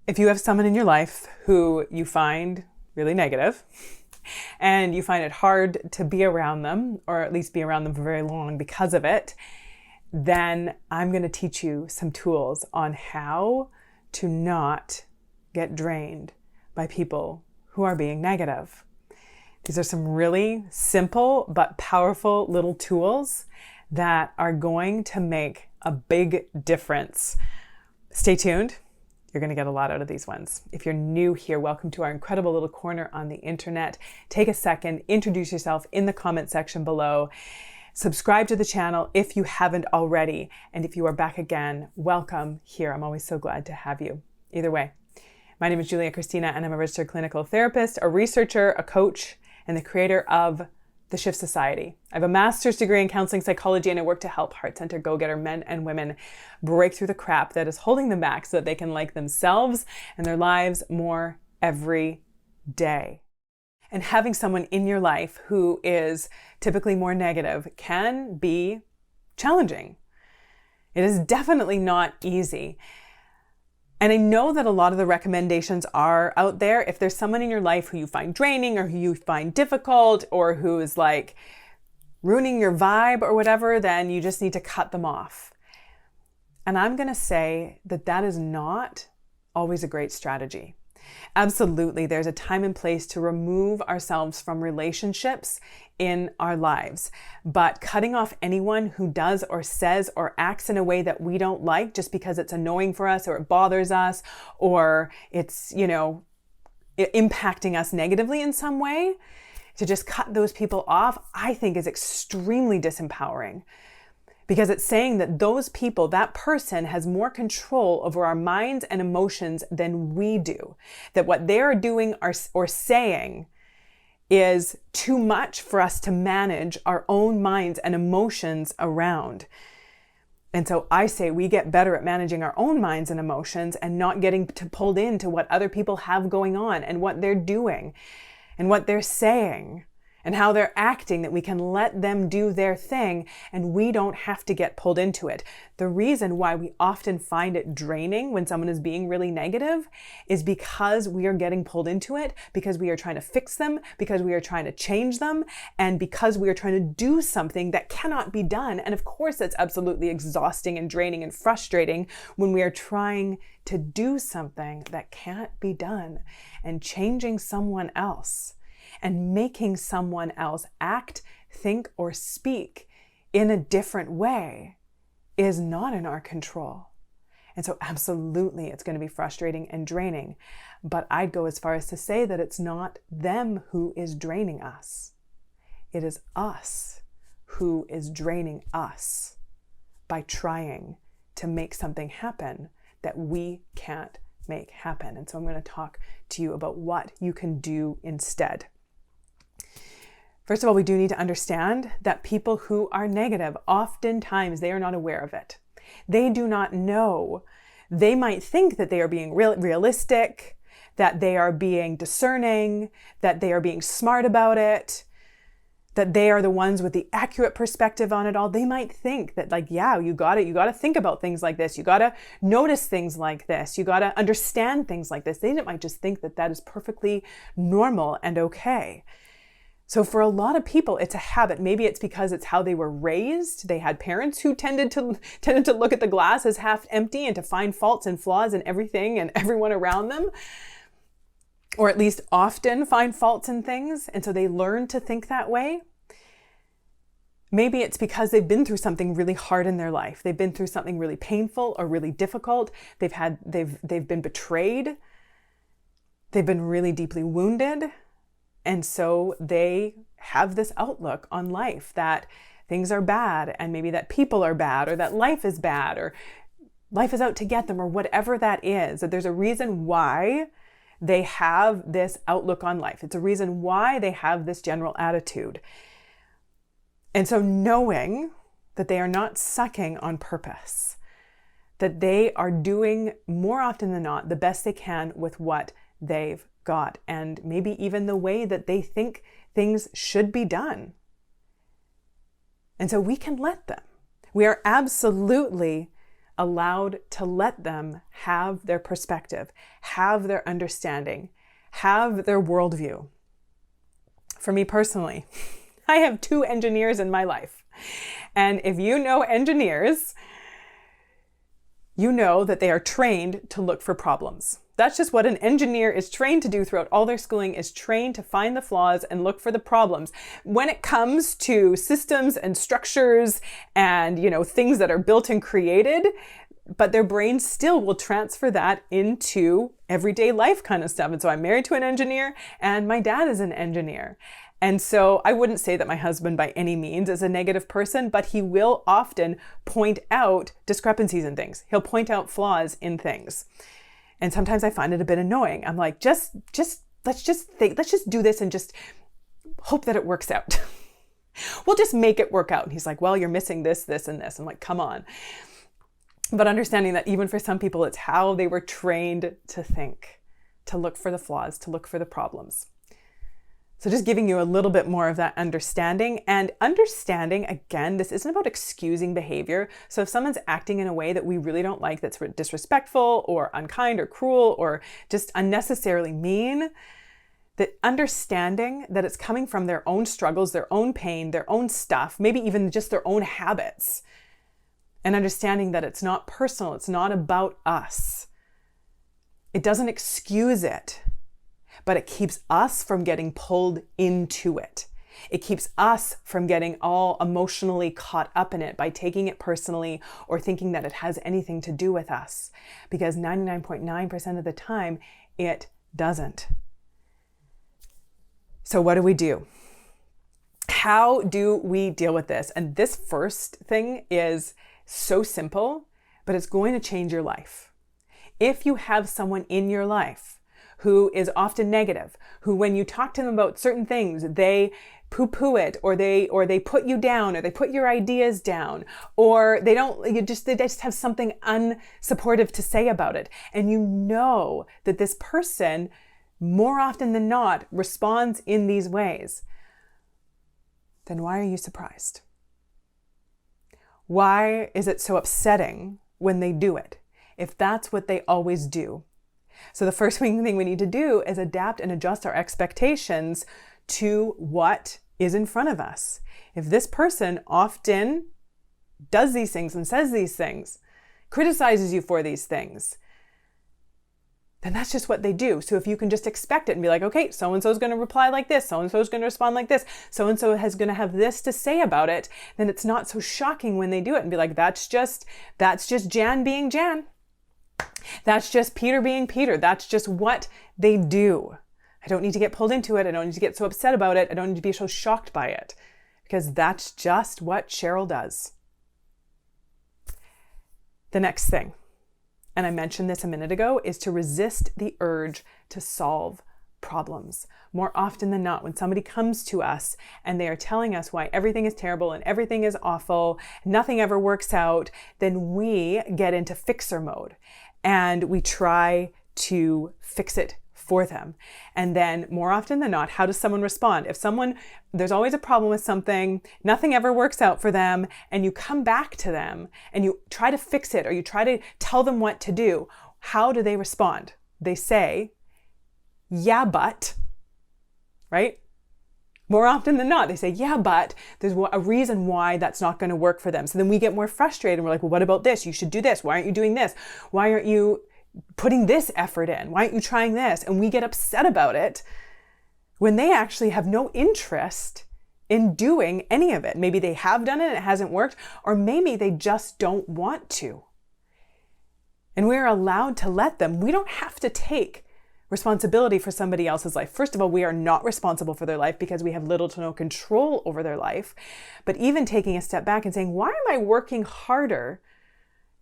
If you have someone in your life who you find really negative and you find it hard to be around them, or at least be around them for very long because of it, then I'm going to teach you some tools on how to not get drained by people who are being negative. These are some really simple but powerful little tools that are going to make a big difference. Stay tuned. You're going to get a lot out of these ones. If you're new here, welcome to our incredible little corner on the internet. Take a second, introduce yourself in the comment section below. Subscribe to the channel if you haven't already. And if you are back again, welcome here. I'm always so glad to have you. Either way, my name is Kristina, and I'm a registered clinical therapist, a researcher, a coach, and the creator of the Shift Society. I have a master's degree in counseling psychology, and I work to help heart-centered go-getter men and women break through the crap that is holding them back so that they can like themselves and their lives more every day. And having someone in your life who is typically more negative can be challenging. It is definitely not easy. And I know that a lot of the recommendations are out there. If there's someone in your life who you find draining or who you find difficult or who is like ruining your vibe or whatever, then you just need to cut them off. And I'm going to say that that is not always a great strategy. Absolutely, there's a time and place to remove ourselves from relationships in our lives. But cutting off anyone who does or says or acts in a way that we don't like just because it's annoying for us or it bothers us or it's, impacting us negatively in some way, to just cut those people off, I think is extremely disempowering. Because it's saying that those people, that person has more control over our minds and emotions than we do. That what they're doing or saying is too much for us to manage our own minds and emotions around. And so I say we get better at managing our own minds and emotions and not getting pulled into what other people have going on and what they're doing and what they're saying and how they're acting, that we can let them do their thing and we don't have to get pulled into it. The reason why we often find it draining when someone is being really negative is because we are getting pulled into it, because we are trying to fix them, because we are trying to change them, and because we are trying to do something that cannot be done. And of course, that's absolutely exhausting and draining and frustrating when we are trying to do something that can't be done and changing someone else and making someone else act, think, or speak in a different way is not in our control. And so absolutely, it's going to be frustrating and draining. But I'd go as far as to say that it's not them who is draining us. It is us who is draining us by trying to make something happen that we can't make happen. And so I'm going to talk to you about what you can do instead. First of all, we do need to understand that people who are negative, oftentimes they are not aware of it. They do not know. They might think that they are being realistic, that they are being discerning, that they are being smart about it, that they are the ones with the accurate perspective on it all. They might think that you got it. You got to think about things like this. You got to notice things like this. You got to understand things like this. They might just think that that is perfectly normal and okay. So for a lot of people, it's a habit. Maybe it's because it's how they were raised. They had parents who tended to look at the glass as half empty and to find faults and flaws in everything and everyone around them, or at least often find faults in things. And so they learn to think that way. Maybe it's because they've been through something really hard in their life. They've been through something really painful or really difficult. They've been betrayed. They've been really deeply wounded. And so they have this outlook on life that things are bad, and maybe that people are bad, or that life is bad, or life is out to get them, or whatever that is. That there's a reason why they have this outlook on life. It's a reason why they have this general attitude. And so knowing that they are not sucking on purpose, that they are doing more often than not the best they can with what they've got, and maybe even the way that they think things should be done. And so we can let them. We are absolutely allowed to let them have their perspective, have their understanding, have their worldview. For me personally, I have 2 engineers in my life. And if you know engineers, you know that they are trained to look for problems. That's just what an engineer is trained to do throughout all their schooling, is trained to find the flaws and look for the problems. When it comes to systems and structures and, things that are built and created, but their brain still will transfer that into everyday life kind of stuff. And so I'm married to an engineer and my dad is an engineer. And so I wouldn't say that my husband by any means is a negative person, but he will often point out discrepancies in things. He'll point out flaws in things. And sometimes I find it a bit annoying. I'm like, let's just do this and just hope that it works out. We'll just make it work out. And he's like, well, you're missing this, this, and this. I'm like, come on. But understanding that even for some people, it's how they were trained to think, to look for the flaws, to look for the problems. So just giving you a little bit more of that understanding. And understanding, again, this isn't about excusing behavior. So if someone's acting in a way that we really don't like, that's disrespectful or unkind or cruel or just unnecessarily mean, that understanding that it's coming from their own struggles, their own pain, their own stuff, maybe even just their own habits. And understanding that it's not personal, it's not about us. It doesn't excuse it. But it keeps us from getting pulled into it. It keeps us from getting all emotionally caught up in it by taking it personally or thinking that it has anything to do with us. Because 99.9% of the time, it doesn't. So what do? How do we deal with this? And this first thing is so simple, but it's going to change your life. If you have someone in your life who is often negative, who when you talk to them about certain things, they poo-poo it, or they put you down, or they put your ideas down, or they just have something unsupportive to say about it. And you know that this person, more often than not, responds in these ways. Then why are you surprised? Why is it so upsetting when they do it, if that's what they always do? So the first thing we need to do is adapt and adjust our expectations to what is in front of us. If this person often does these things and says these things, criticizes you for these things, then that's just what they do. So if you can just expect it and be like, okay, so-and-so is going to reply like this, so-and-so is going to respond like this, so-and-so is going to have this to say about it, then it's not so shocking when they do it and be like, that's just Jan being Jan. That's just Peter being Peter. That's just what they do. I don't need to get pulled into it. I don't need to get so upset about it. I don't need to be so shocked by it, because that's just what Cheryl does. The next thing, and I mentioned this a minute ago, is to resist the urge to solve problems. More often than not, when somebody comes to us and they are telling us why everything is terrible and everything is awful, nothing ever works out, then we get into fixer mode. And we try to fix it for them. And then more often than not, how does someone respond? If there's always a problem with something, nothing ever works out for them, and you come back to them and you try to fix it, or you try to tell them what to do, how do they respond? They say, yeah, but, right? More often than not, they say, yeah, but there's a reason why that's not going to work for them. So then we get more frustrated. We're like, well, what about this? You should do this. Why aren't you doing this? Why aren't you putting this effort in? Why aren't you trying this? And we get upset about it when they actually have no interest in doing any of it. Maybe they have done it and it hasn't worked, or maybe they just don't want to. And we're allowed to let them. We don't have to take responsibility for somebody else's life. First of all, we are not responsible for their life because we have little to no control over their life. But even taking a step back and saying, why am I working harder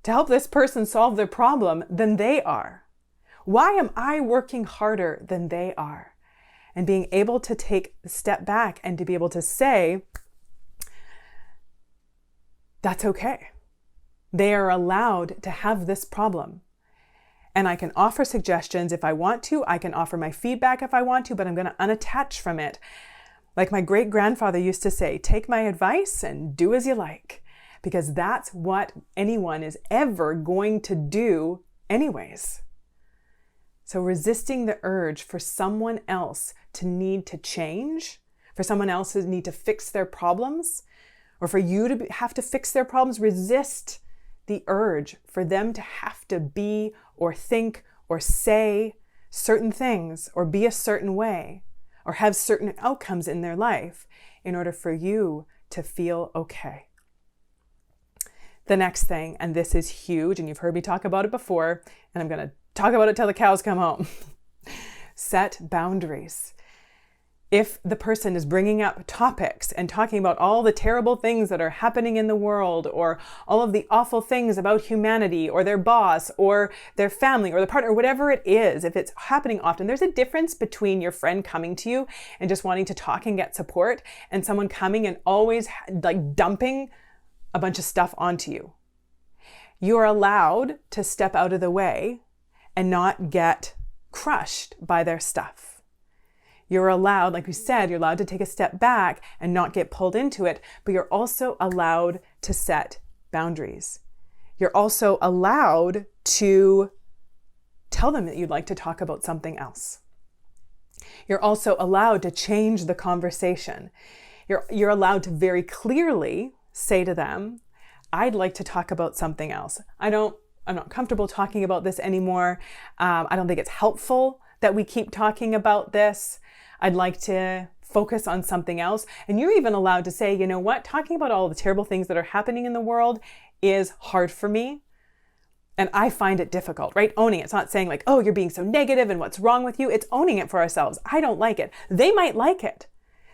to help this person solve their problem than they are? Why am I working harder than they are? And being able to take a step back and to be able to say, that's okay. They are allowed to have this problem. And I can offer suggestions if I want to. I can offer my feedback if I want to, but I'm going to unattach from it. Like my great grandfather used to say, take my advice and do as you like. because that's what anyone is ever going to do anyways. So resisting the urge for someone else to need to change, for someone else to need to fix their problems, or for you to have to fix their problems, resist the urge for them to have to be or think or say certain things or be a certain way or have certain outcomes in their life in order for you to feel okay. The next thing, and this is huge, and you've heard me talk about it before, and I'm going to talk about it till the cows come home. Set boundaries. If the person is bringing up topics and talking about all the terrible things that are happening in the world, or all of the awful things about humanity or their boss or their family or their partner, whatever it is, if it's happening often, there's a difference between your friend coming to you and just wanting to talk and get support, and someone coming and always like dumping a bunch of stuff onto you. You are allowed to step out of the way and not get crushed by their stuff. You're allowed, like we said, you're allowed to take a step back and not get pulled into it, but you're also allowed to set boundaries. You're also allowed to tell them that you'd like to talk about something else. You're also allowed to change the conversation. You're allowed to very clearly say to them, I'd like to talk about something else. I'm not comfortable talking about this anymore. I don't think it's helpful that we keep talking about this. I'd like to focus on something else. And you're even allowed to say, you know what, talking about all the terrible things that are happening in the world is hard for me. And I find it difficult, right? Owning it. It's not saying like, oh, you're being so negative and what's wrong with you. It's owning it for ourselves. I don't like it. They might like it.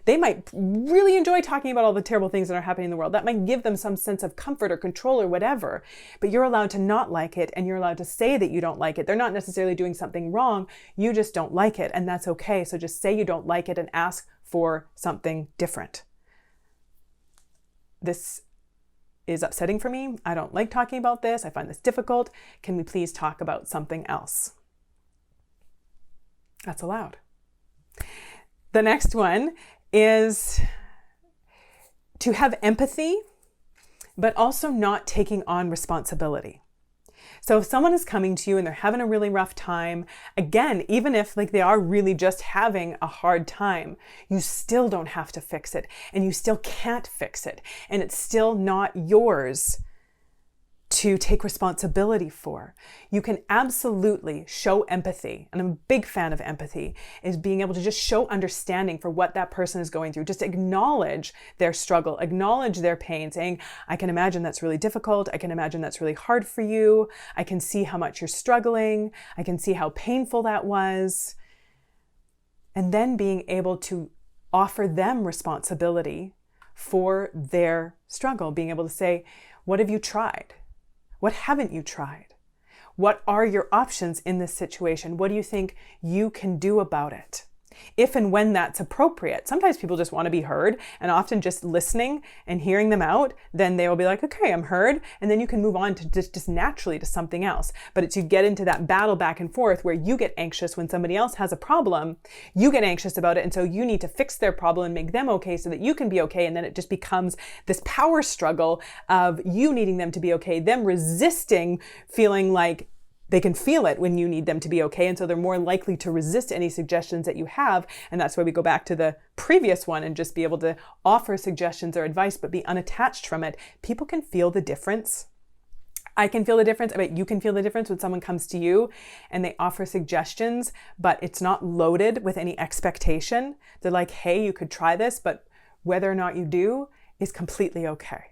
They might really enjoy talking about all the terrible things that are happening in the world. That might give them some sense of comfort or control or whatever. But you're allowed to not like it, and you're allowed to say that you don't like it. They're not necessarily doing something wrong. You just don't like it, and that's okay. So just say you don't like it and ask for something different. This is upsetting for me. I don't like talking about this. I find this difficult. Can we please talk about something else? That's allowed. The next one is to have empathy, but also not taking on responsibility. So if someone is coming to you and they're having a really rough time, again, even if like they are really just having a hard time, you still don't have to fix it, and you still can't fix it, and it's still not yours to take responsibility for. You can absolutely show empathy, and I'm a big fan of empathy, is being able to just show understanding for what that person is going through. Just acknowledge their struggle, acknowledge their pain, saying, I can imagine that's really difficult. I can imagine that's really hard for you. I can see how much you're struggling. I can see how painful that was. And then being able to offer them responsibility for their struggle, being able to say, what have you tried? What haven't you tried? What are your options in this situation? What do you think you can do about it? If and when that's appropriate. Sometimes people just want to be heard, and often just listening and hearing them out, then they will be like, okay, I'm heard. And then you can move on to just naturally to something else. But it's you get into that battle back and forth where you get anxious when somebody else has a problem, you get anxious about it. And so you need to fix their problem and make them okay so that you can be okay. And then it just becomes this power struggle of you needing them to be okay, them resisting, feeling like they can feel it when you need them to be okay. And so they're more likely to resist any suggestions that you have. And that's why we go back to the previous one and just be able to offer suggestions or advice, but be unattached from it. People can feel the difference. I can feel the difference. I bet you can feel the difference when someone comes to you and they offer suggestions, but it's not loaded with any expectation. They're like, hey, you could try this, but whether or not you do is completely okay.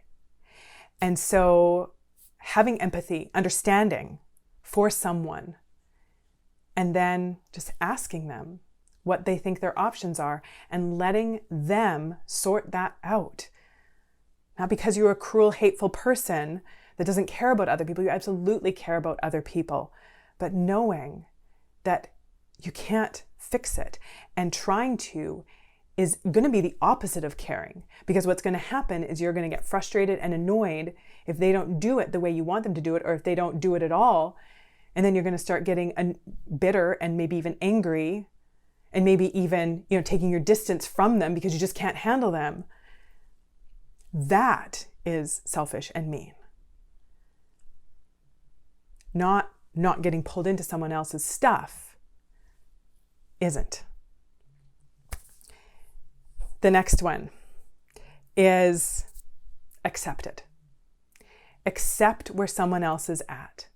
And so having empathy, understanding for someone, and then just asking them what they think their options are and letting them sort that out. Not because you're a cruel, hateful person that doesn't care about other people. You absolutely care about other people, but knowing that you can't fix it and trying to is going to be the opposite of caring, because what's going to happen is you're going to get frustrated and annoyed if they don't do it the way you want them to do it, or if they don't do it at all. And then you're going to start getting bitter and maybe even angry, and maybe even, taking your distance from them because you just can't handle them. That is selfish and mean. Not getting pulled into someone else's stuff isn't. The next one is accept it. Accept where someone else is at.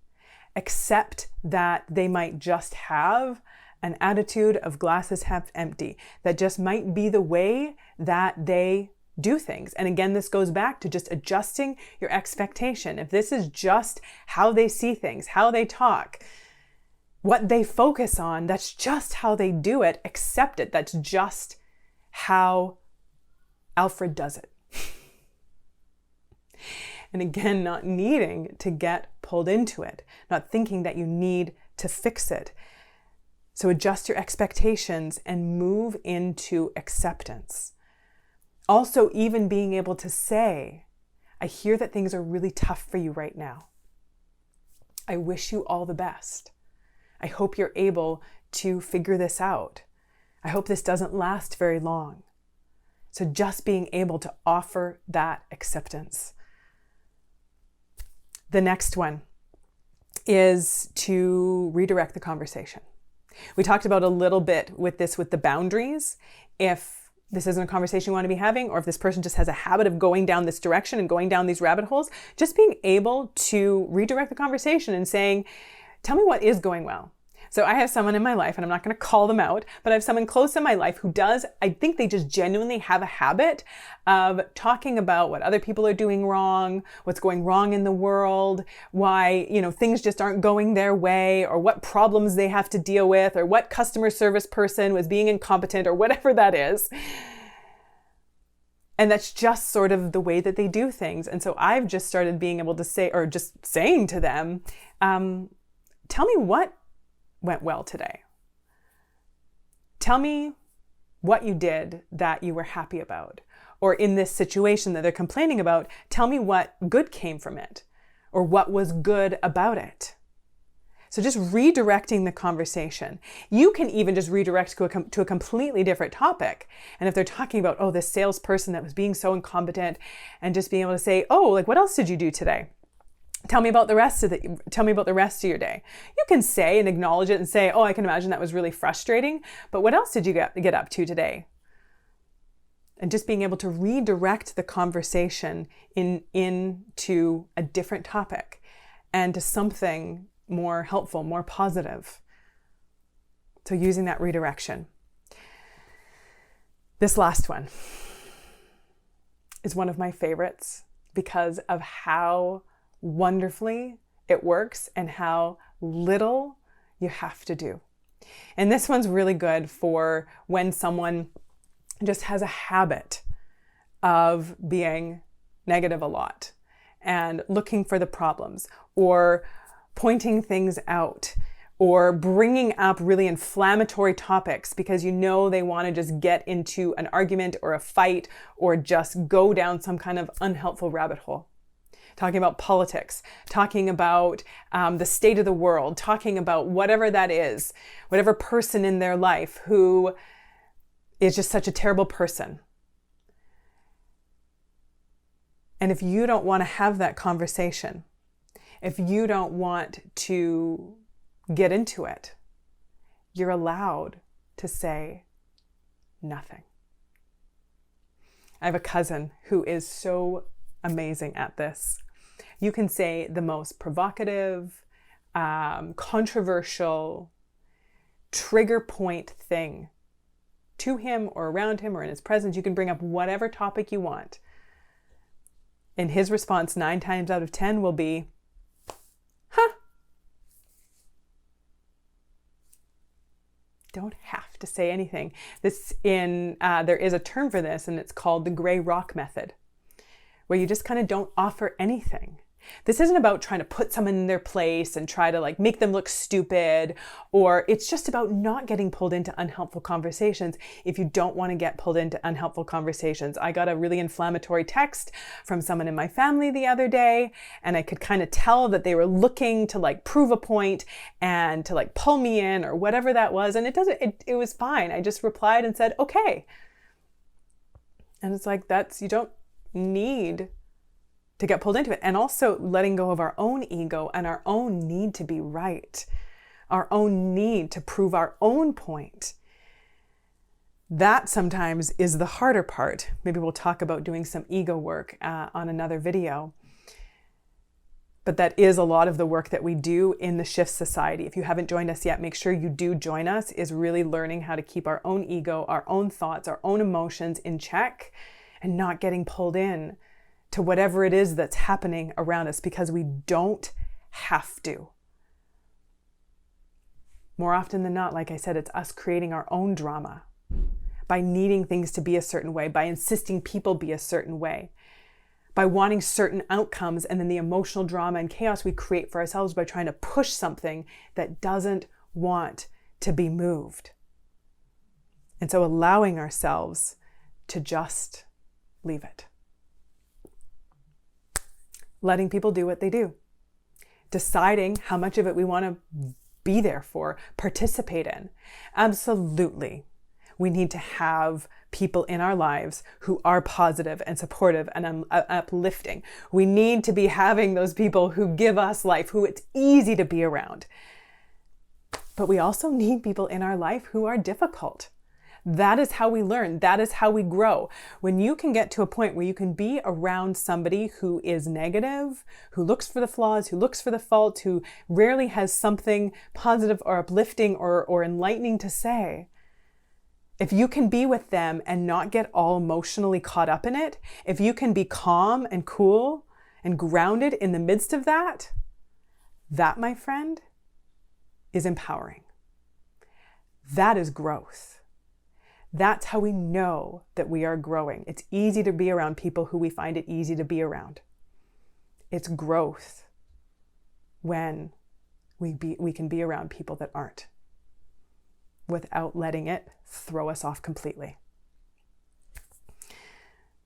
Accept that they might just have an attitude of glasses half empty. That just might be the way that they do things. And again, this goes back to just adjusting your expectation. If this is just how they see things, how they talk, what they focus on, that's just how they do it. Accept it. That's just how Alfred does it. And again, not needing to get pulled into it, not thinking that you need to fix it. So adjust your expectations and move into acceptance. Also, even being able to say, I hear that things are really tough for you right now. I wish you all the best. I hope you're able to figure this out. I hope this doesn't last very long. So just being able to offer that acceptance. The next one is to redirect the conversation. We talked about a little bit with the boundaries. If this isn't a conversation you want to be having, or if this person just has a habit of going down this direction and going down these rabbit holes, just being able to redirect the conversation and saying, tell me what is going well. So I have someone in my life, and I'm not going to call them out, but I have someone close in my life who does, I think they just genuinely have a habit of talking about what other people are doing wrong, what's going wrong in the world, why, things just aren't going their way, or what problems they have to deal with, or what customer service person was being incompetent, or whatever that is. And that's just sort of the way that they do things. And so I've just started being able to say, or just saying to them, tell me what went well today. Tell me what you did that you were happy about. Or in this situation that they're complaining about, tell me what good came from it, or what was good about it. So just redirecting the conversation. You can even just redirect to a completely different topic. And if they're talking about, this salesperson that was being so incompetent, and just being able to say, what else did you do today? Tell me about the rest of your day. You can say and acknowledge it and say, I can imagine that was really frustrating, but what else did you get up to today? And just being able to redirect the conversation into a different topic and to something more helpful, more positive. So using that redirection. This last one is one of my favorites because of how wonderfully it works and how little you have to do. And this one's really good for when someone just has a habit of being negative a lot and looking for the problems, or pointing things out, or bringing up really inflammatory topics because they want to just get into an argument or a fight, or just go down some kind of unhelpful rabbit hole. Talking about politics, talking about the state of the world, talking about whatever that is, whatever person in their life who is just such a terrible person. And if you don't want to have that conversation, if you don't want to get into it, you're allowed to say nothing. I have a cousin who is so amazing at this. You can say the most provocative, controversial, trigger point thing to him or around him or in his presence. You can bring up whatever topic you want. And his response 9 times out of 10 will be, Don't have to say anything. There is a term for this, and it's called the gray rock method, where you just kind of don't offer anything. This isn't about trying to put someone in their place and try to make them look stupid, or it's just about not getting pulled into unhelpful conversations if you don't want to get pulled into unhelpful conversations. I got a really inflammatory text from someone in my family the other day, and I could kind of tell that they were looking to prove a point and to pull me in or whatever that was. And it was fine. I just replied and said, okay. And it's you don't need to get pulled into it. And also letting go of our own ego and our own need to be right, our own need to prove our own point. That sometimes is the harder part. Maybe we'll talk about doing some ego work on another video. But that is a lot of the work that we do in the Shift Society. If you haven't joined us yet, make sure you do join us, is really learning how to keep our own ego, our own thoughts, our own emotions in check and not getting pulled in to whatever it is that's happening around us, because we don't have to. More often than not, like I said, it's us creating our own drama by needing things to be a certain way, by insisting people be a certain way, by wanting certain outcomes, and then the emotional drama and chaos we create for ourselves by trying to push something that doesn't want to be moved. And so allowing ourselves to just leave it. Letting people do what they do. Deciding how much of it we want to be there for, participate in. Absolutely. We need to have people in our lives who are positive and supportive and uplifting. We need to be having those people who give us life, who it's easy to be around. But we also need people in our life who are difficult. That is how we learn. That is how we grow. When you can get to a point where you can be around somebody who is negative, who looks for the flaws, who looks for the faults, who rarely has something positive or uplifting or enlightening to say, if you can be with them and not get all emotionally caught up in it, if you can be calm and cool and grounded in the midst of that, that, my friend, is empowering. That is growth. That's how we know that we are growing. It's easy to be around people who we find it easy to be around. It's growth when we can be around people that aren't, without letting it throw us off completely.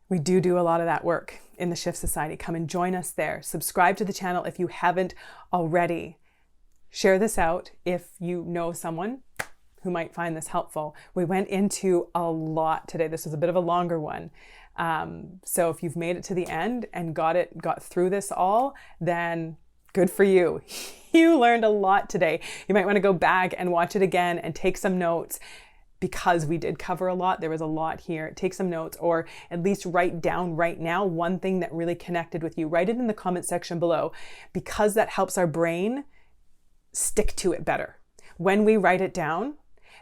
We do a lot of that work in the Shift Society. Come and join us there. Subscribe to the channel if you haven't already. Share this out if you know someone who might find this helpful. We went into a lot today. This was a bit of a longer one. So if you've made it to the end and got through this all, then good for you. You learned a lot today. You might want to go back and watch it again and take some notes, because we did cover a lot. There was a lot here. Take some notes, or at least write down right now one thing that really connected with you. Write it in the comment section below, because that helps our brain stick to it better. When we write it down,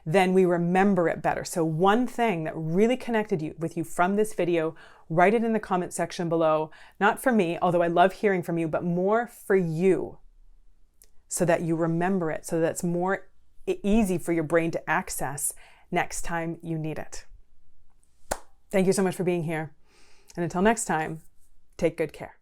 then we remember it better. So one thing that really connected with you from this video, write it in the comment section below. Not for me, although I love hearing from you, but more for you, so that you remember it, so that it's more easy for your brain to access next time you need it. Thank you so much for being here. And until next time, take good care.